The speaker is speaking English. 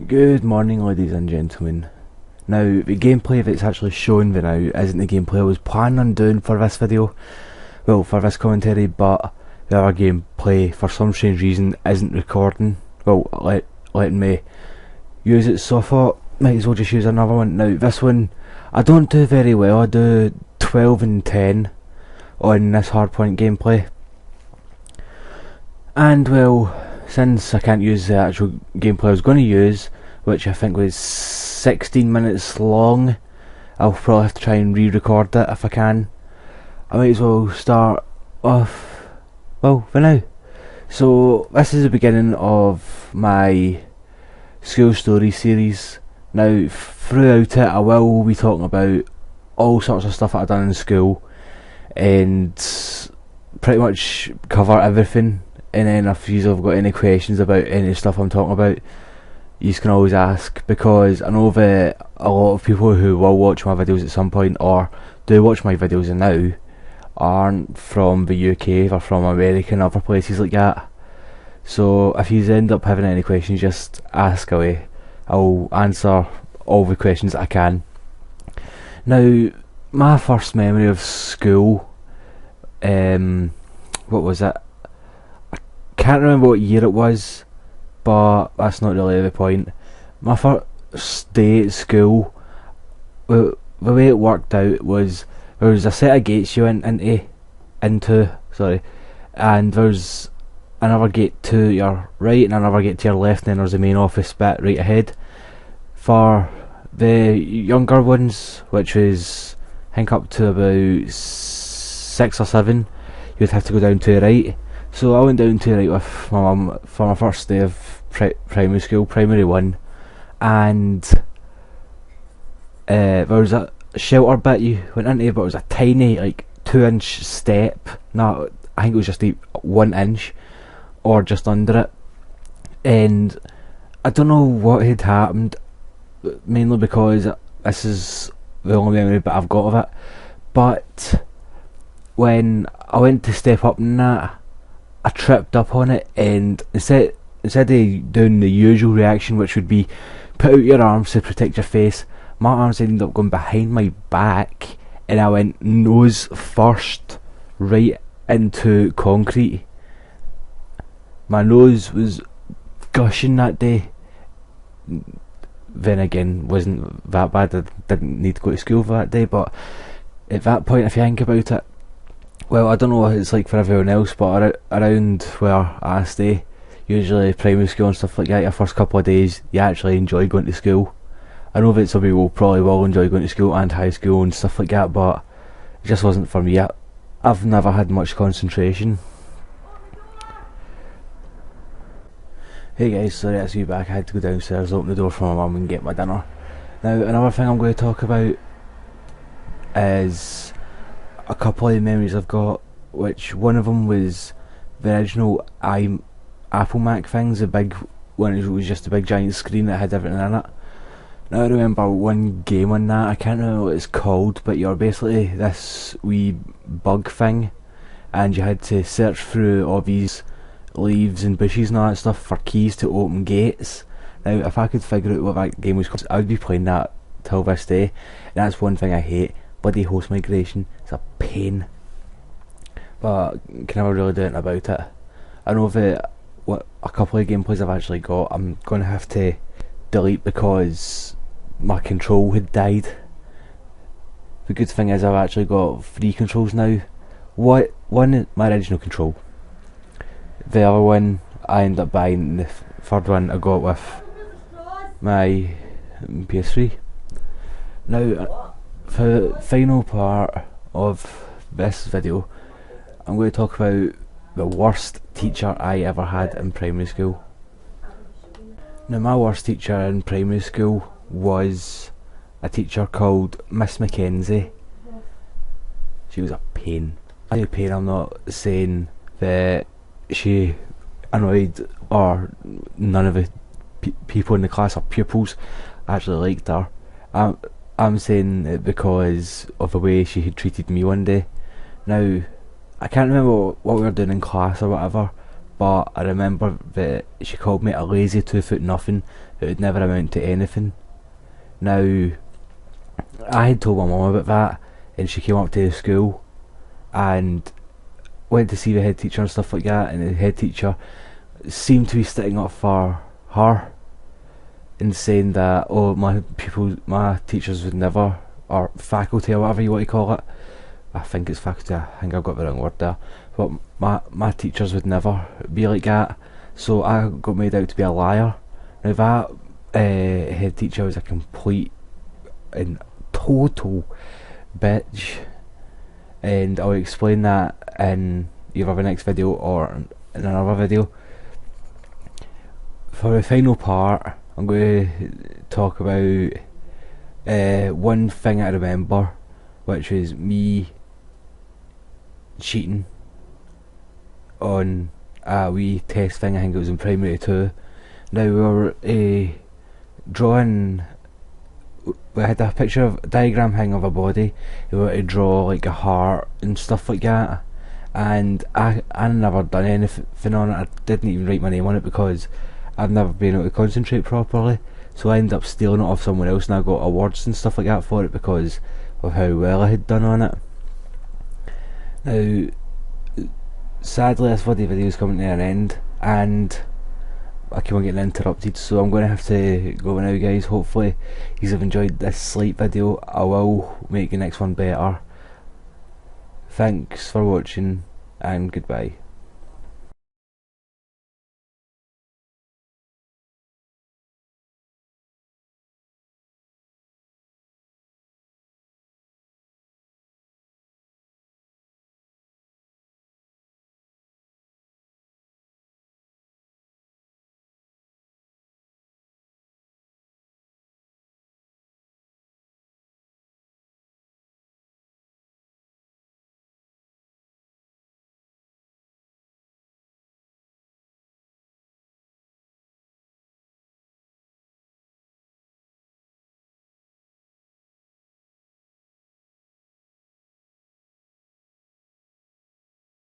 Good morning, ladies and gentlemen. Now, the gameplay that's actually shown now isn't the gameplay I was planning on doing for this video, well, for this commentary, but the other gameplay, for some strange reason, isn't recording, well, letting me use it, so I thought, might as well just use another one. Now, this one, I don't do very well. I do 12 and 10 on this hardpoint gameplay, and well, since I can't use the actual gameplay I was going to use, which I think was 16 minutes long, I'll probably have to try and re-record it if I can. I might as well start off, well, for now. So, this is the beginning of my school story series. Now, throughout it, I will be talking about all sorts of stuff that I've done in school, and pretty much cover everything. And then if you have got any questions about any stuff I'm talking about, you can always ask, because I know that a lot of people who will watch my videos at some point, or do watch my videos now, aren't from the UK or from America and other places like that. So if you end up having any questions, just ask away. I'll answer all the questions that I can. Now, my first memory of school, what was it? Can't remember what year it was, but that's not really the point. My first day at school, the way it worked out was there was a set of gates you went into, and there's another gate to your right and another gate to your left, and then there's the main office bit right ahead. For the younger ones, which was I think up to about 6 or 7, you'd have to go down to the right. So I went down to the right with my mum for my first day of primary school, primary 1, and there was a shelter bit you went into, but it was a tiny, like, 2-inch step. No, I think it was just 1 inch, or just under it. And I don't know what had happened, mainly because this is the only memory that I've got of it. But when I went to step up in that, I tripped up on it, and instead of doing the usual reaction, which would be put out your arms to protect your face, my arms ended up going behind my back, and I went nose first right into concrete. My nose was gushing that day. Then again, wasn't that bad. I didn't need to go to school for that day, but at that point, if you think about it, well, I don't know what it's like for everyone else, but around where I stay, usually primary school and stuff like that, your first couple of days, you actually enjoy going to school. I know that some people probably will enjoy going to school and high school and stuff like that, but it just wasn't for me. I've never had much concentration. Hey guys, sorry to see you back. I had to go downstairs, open the door for my mum and get my dinner. Now, another thing I'm going to talk about is a couple of memories I've got, which one of them was the original Apple Mac things, the big one. It was just a big giant screen that had everything in it. Now I remember one game on that, I can't remember what it's called, but you're basically this wee bug thing, and you had to search through all these leaves and bushes and all that stuff for keys to open gates. Now if I could figure out what that game was called, I would be playing that till this day. And that's one thing I hate. Bloody host migration, it's a pain, but can never really do anything about it. I know that a couple of gameplays I've actually got, I'm going to have to delete because my control had died. The good thing is I've actually got 3 controls now. One is my original control, the other one I ended up buying, the third one I got with my PS3. Now, for the final part of this video, I'm going to talk about the worst teacher I ever had in primary school. Now, my worst teacher in primary school was a teacher called Miss Mackenzie. She was a pain. I'm not saying that she annoyed or none of the people in the class or pupils actually liked her. I'm saying it because of the way she had treated me one day. Now, I can't remember what we were doing in class or whatever, but I remember that she called me a lazy 2 foot nothing that would never amount to anything. Now, I had told my mum about that, and she came up to the school and went to see the head teacher and stuff like that, and the head teacher seemed to be sticking up for her and saying that, oh, my teachers would never, or faculty or whatever you want to call it, I think it's faculty, I think I've got the wrong word there, but my teachers would never be like that, so I got made out to be a liar. Now that head teacher was a complete and total bitch, and I'll explain that in either the next video or in another video. For the final part, I'm going to talk about one thing I remember, which was me cheating on a wee test thing. I think it was in primary 2. Now we were drawing, we had a picture of a diagram thing of a body. We were to draw like a heart and stuff like that, and I never done anything on it. I didn't even write my name on it because I've never been able to concentrate properly, so I ended up stealing it off someone else, and I got awards and stuff like that for it because of how well I had done on it. Now, sadly this video is coming to an end, and I keep on getting interrupted, so I'm going to have to go now, guys. Hopefully you have enjoyed this slight video. I will make the next one better. Thanks for watching, and goodbye.